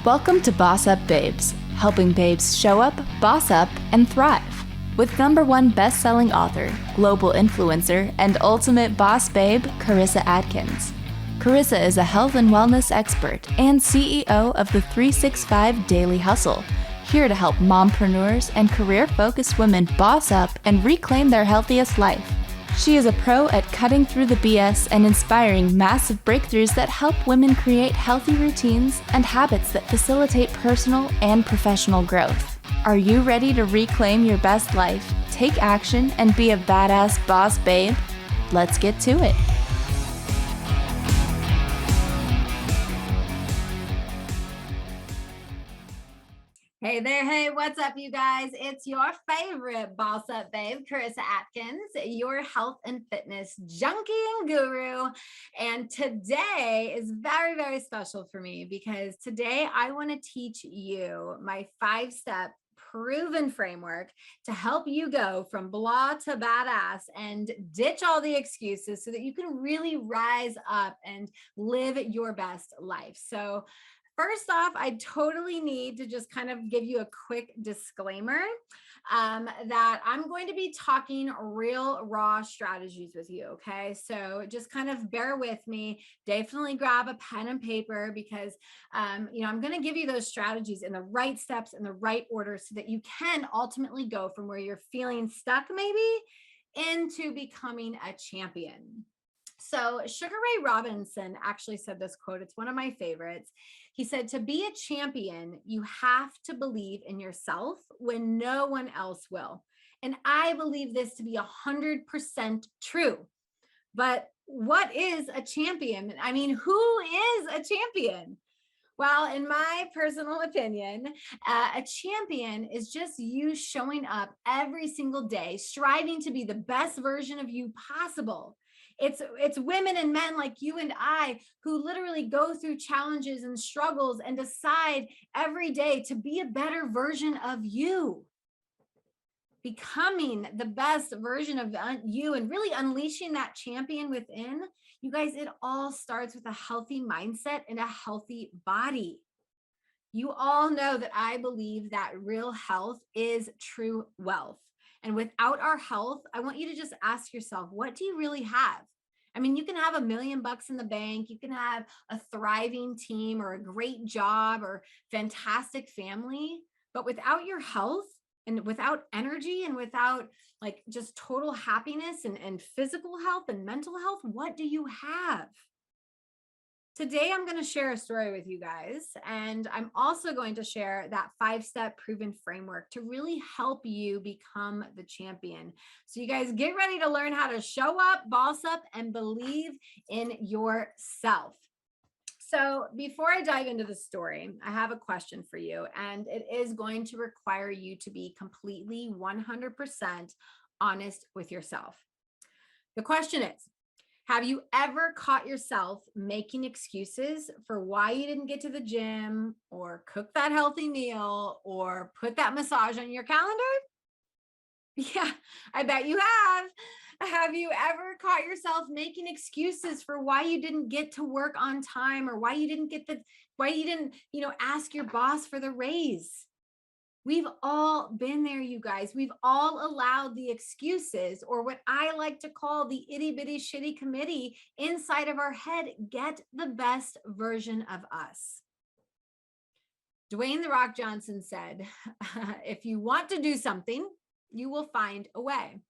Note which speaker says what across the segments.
Speaker 1: Welcome to BossUp Babes, helping babes show up, boss up, and thrive. With #1 best-selling author, global influencer, and ultimate boss babe, Karissa Adkins. Karissa is a health and wellness expert and CEO of the 365 Daily Hustle, here to help mompreneurs and career-focused women boss up and reclaim their healthiest life. She is a pro at cutting through the BS and inspiring massive breakthroughs that help women create healthy routines and habits that facilitate personal and professional growth. Are you ready to reclaim your best life, take action, and be a badass boss babe? Let's get to it.
Speaker 2: Hey there, hey, what's up, you guys? It's your favorite boss up babe, Karissa Adkins, your health and fitness junkie and guru. And today is very, very special for me because today I want to teach you my 5-step proven framework to help you go from blah to badass and ditch all the excuses so that you can really rise up and live your best life. So first off, I totally need to just kind of give you a quick disclaimer that I'm going to be talking real raw strategies with you. Okay. So just kind of bear with me. Definitely grab a pen and paper because, I'm going to give you those strategies in the right steps in the right order so that you can ultimately go from where you're feeling stuck maybe into becoming a champion. So Sugar Ray Robinson actually said this quote. It's one of my favorites. He said, to be a champion, you have to believe in yourself when no one else will. And I believe this to be 100% true. But what is a champion? I mean, who is a champion? Well, in my personal opinion, a champion is just you showing up every single day, striving to be the best version of you possible. It's women and men like you and I who literally go through challenges and struggles and decide every day to be a better version of you. Becoming the best version of you and really unleashing that champion within. You guys, it all starts with a healthy mindset and a healthy body. You all know that I believe that real health is true wealth. And without our health, I want you to just ask yourself, what do you really have? I mean, you can have $1 million in the bank, you can have a thriving team or a great job or fantastic family, but without your health and without energy and without like just total happiness and physical health and mental health, what do you have? Today, I'm going to share a story with you guys, and I'm also going to share that 5-step proven framework to really help you become the champion. So you guys get ready to learn how to show up, boss up, and believe in yourself. So before I dive into the story, I have a question for you, and it is going to require you to be completely 100% honest with yourself. The question is, have you ever caught yourself making excuses for why you didn't get to the gym or cook that healthy meal or put that massage on your calendar? Yeah, I bet you have. Have you ever caught yourself making excuses for why you didn't get to work on time or why you didn't ask your boss for the raise? We've all been there, you guys. We've all allowed the excuses, or what I like to call the itty bitty shitty committee inside of our head, get the best version of us. Dwayne "The Rock" Johnson said, if you want to do something, you will find a way.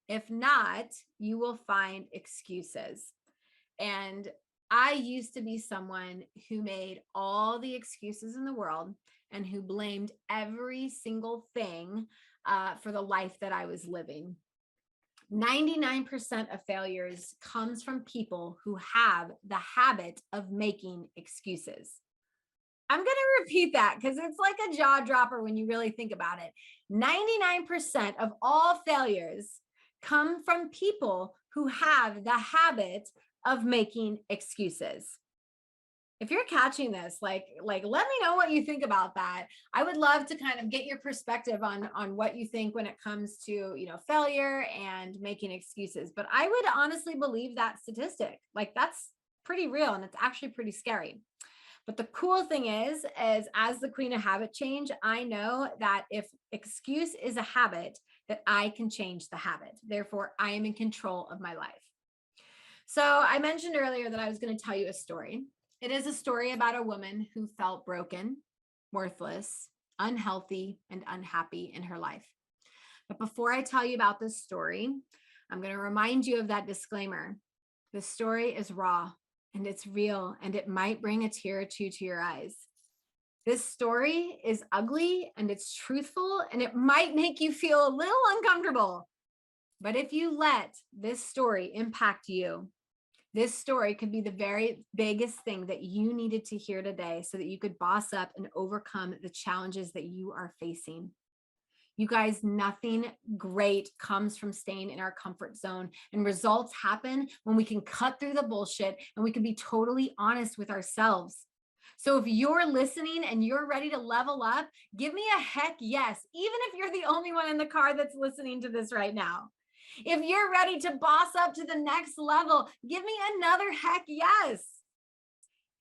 Speaker 2: If not, you will find excuses. And I used to be someone who made all the excuses in the world and who blamed every single thing for the life that I was living. 99% of failures comes from people who have the habit of making excuses. I'm going to repeat that because it's like a jaw dropper when you really think about it. 99% of all failures come from people who have the habit of making excuses. If you're catching this, like let me know what you think about that. I would love to kind of get your perspective on what you think when it comes to, failure and making excuses. But I would honestly believe that statistic. Like that's pretty real and it's actually pretty scary. But the cool thing is as the queen of habit change, I know that if excuse is a habit, that I can change the habit. Therefore, I am in control of my life. So I mentioned earlier that I was going to tell you a story. It is a story about a woman who felt broken, worthless, unhealthy, and unhappy in her life. But before I tell you about this story, I'm going to remind you of that disclaimer. This story is raw and it's real, and it might bring a tear or two to your eyes. This story is ugly and it's truthful, and it might make you feel a little uncomfortable. But if you let this story impact you, this story could be the very biggest thing that you needed to hear today so that you could boss up and overcome the challenges that you are facing. You guys, nothing great comes from staying in our comfort zone, and results happen when we can cut through the bullshit and we can be totally honest with ourselves. So if you're listening and you're ready to level up, give me a heck yes, even if you're the only one in the car that's listening to this right now. If you're ready to boss up to the next level, give me another heck yes.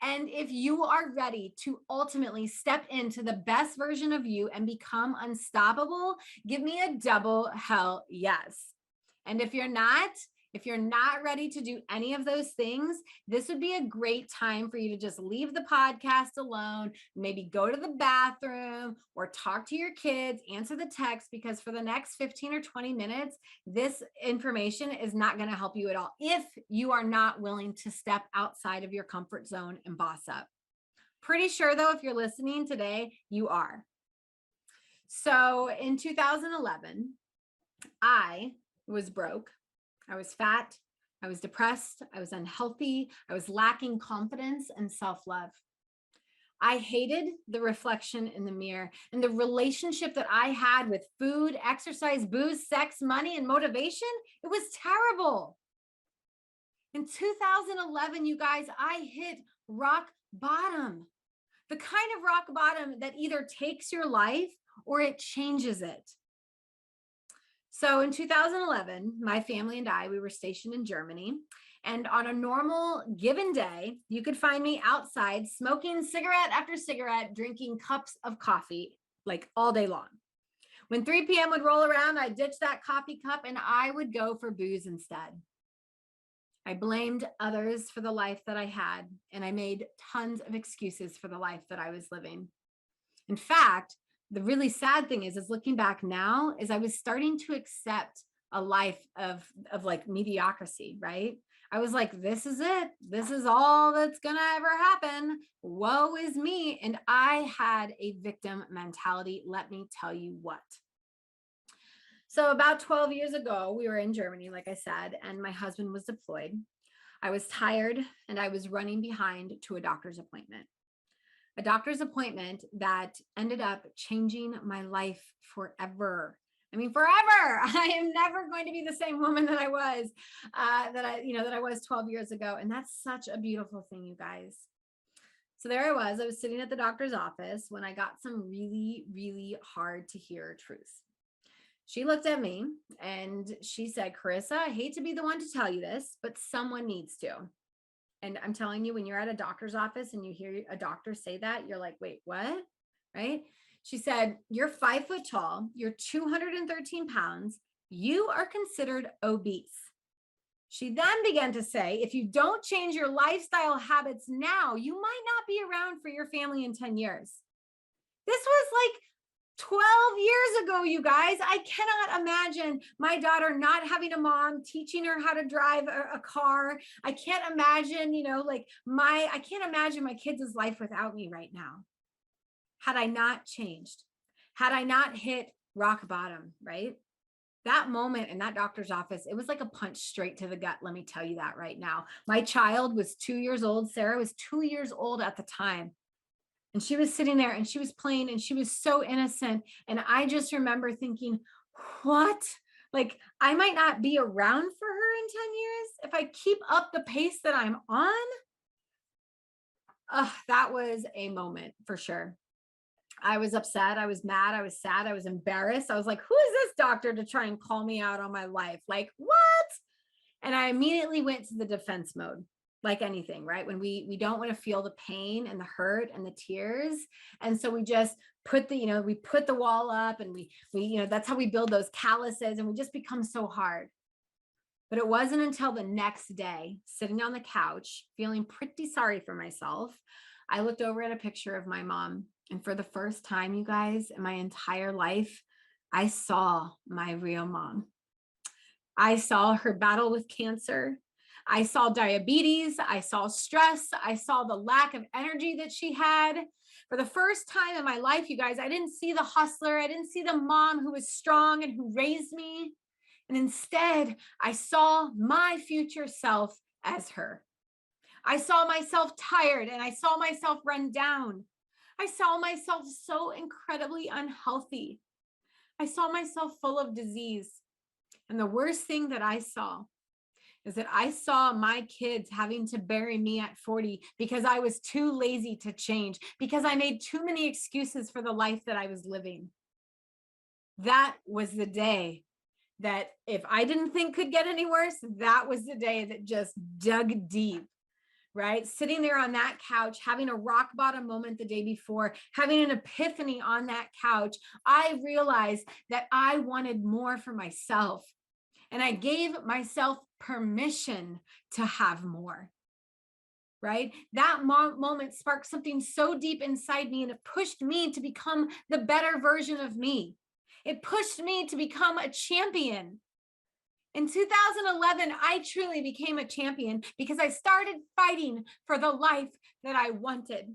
Speaker 2: And if you are ready to ultimately step into the best version of you and become unstoppable, give me a double hell yes. And if you're not ready to do any of those things, this would be a great time for you to just leave the podcast alone, maybe go to the bathroom or talk to your kids, answer the text, because for the next 15 or 20 minutes, this information is not going to help you at all if you are not willing to step outside of your comfort zone and boss up. Pretty sure though, if you're listening today, you are. So in 2011, I was broke. I was fat, I was depressed, I was unhealthy, I was lacking confidence and self-love. I hated the reflection in the mirror, and the relationship that I had with food, exercise, booze, sex, money, and motivation, it was terrible. In 2011, you guys, I hit rock bottom. The kind of rock bottom that either takes your life or it changes it. So in 2011, my family and I, we were stationed in Germany. And on a normal given day, you could find me outside smoking cigarette after cigarette, drinking cups of coffee like all day long. When 3 p.m. would roll around, I'd ditch that coffee cup and I would go for booze instead. I blamed others for the life that I had, and I made tons of excuses for the life that I was living. In fact, the really sad thing is looking back now, is I was starting to accept a life of like mediocrity, right? I was like, this is it. This is all that's going to ever happen. Woe is me. And I had a victim mentality. Let me tell you what. So about 12 years ago, we were in Germany, like I said, and my husband was deployed. I was tired and I was running behind to a doctor's appointment. A doctor's appointment that ended up changing my life forever. I mean, forever. I am never going to be the same woman that I was, that I was 12 years ago. And that's such a beautiful thing, you guys. So there I was sitting at the doctor's office when I got some really, really hard to hear truth. She looked at me and she said, Karissa, I hate to be the one to tell you this, but someone needs to. And I'm telling you, when you're at a doctor's office and you hear a doctor say that, you're like, wait, what? Right? She said, you're 5 foot tall, you're 213 pounds, you are considered obese. She then began to say, if you don't change your lifestyle habits now, you might not be around for your family in 10 years. This was like 12 years ago, you guys. I cannot imagine my daughter not having a mom teaching her how to drive a car. I can't imagine, I can't imagine my kids' life without me right now. Had I not changed, had I not hit rock bottom, right? That moment in that doctor's office, it was like a punch straight to the gut. Let me tell you that right now. My child was 2 years old. Sarah was 2 years old at the time. And she was sitting there and she was playing and she was so innocent. And I just remember thinking, what? Like, I might not be around for her in 10 years if I keep up the pace that I'm on. That was a moment for sure. I was upset. I was mad. I was sad. I was embarrassed. I was like, who is this doctor to try and call me out on my life? Like, what? And I immediately went to the defense mode. like anything, right? When we don't want to feel the pain and the hurt and the tears. And so we just put we put the wall up, and we that's how we build those calluses, and we just become so hard. But it wasn't until the next day, sitting on the couch, feeling pretty sorry for myself, I looked over at a picture of my mom. And for the first time, you guys, in my entire life, I saw my real mom. I saw her battle with cancer. I saw diabetes. I saw stress. I saw the lack of energy that she had. For the first time in my life, you guys, I didn't see the hustler. I didn't see the mom who was strong and who raised me. And instead, I saw my future self as her. I saw myself tired, and I saw myself run down. I saw myself so incredibly unhealthy. I saw myself full of disease. And the worst thing that I saw is that I saw my kids having to bury me at 40 because I was too lazy to change, because I made too many excuses for the life that I was living. That was the day that, if I didn't think could get any worse, that was the day that just dug deep. Right? Sitting there on that couch, having a rock bottom moment the day before, having an epiphany on that couch, I realized that I wanted more for myself. And I gave myself permission to have more. Right? That moment sparked something so deep inside me, and it pushed me to become the better version of me. It pushed me to become a champion. In 2011, I truly became a champion because I started fighting for the life that I wanted.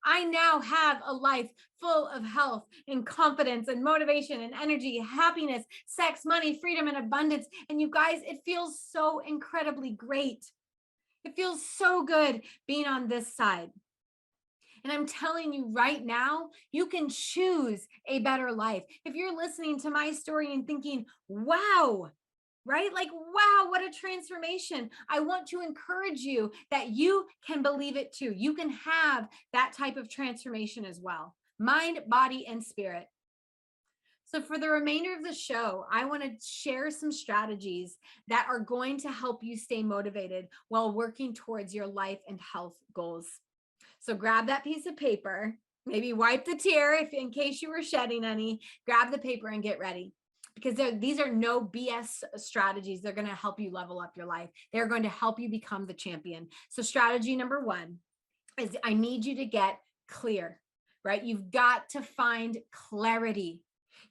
Speaker 2: I now have a life full of health and confidence and motivation and energy, happiness, sex, money, freedom, and abundance. And you guys, it feels so incredibly great. It feels so good being on this side. And I'm telling you right now, you can choose a better life. If you're listening to my story and thinking, wow, right? Like, wow, what a transformation. I want to encourage you that you can believe it too. You can have that type of transformation as well. Mind, body, and spirit. So for the remainder of the show, I want to share some strategies that are going to help you stay motivated while working towards your life and health goals. So grab that piece of paper, maybe wipe the tear if in case you were shedding any, grab the paper and get ready, because these are no BS strategies. They're going to help you level up your life. They're going to help you become the champion. So strategy number one is, I need you to get clear, right? You've got to find clarity.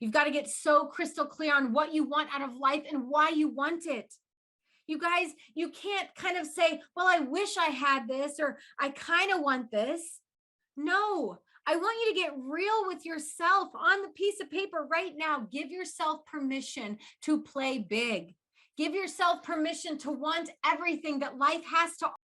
Speaker 2: You've got to get so crystal clear on what you want out of life and why you want it. You guys, you can't kind of say, well, I wish I had this, or I kind of want this. No, I want you to get real with yourself on the piece of paper right now. Give yourself permission to play big. Give yourself permission to want everything that life has to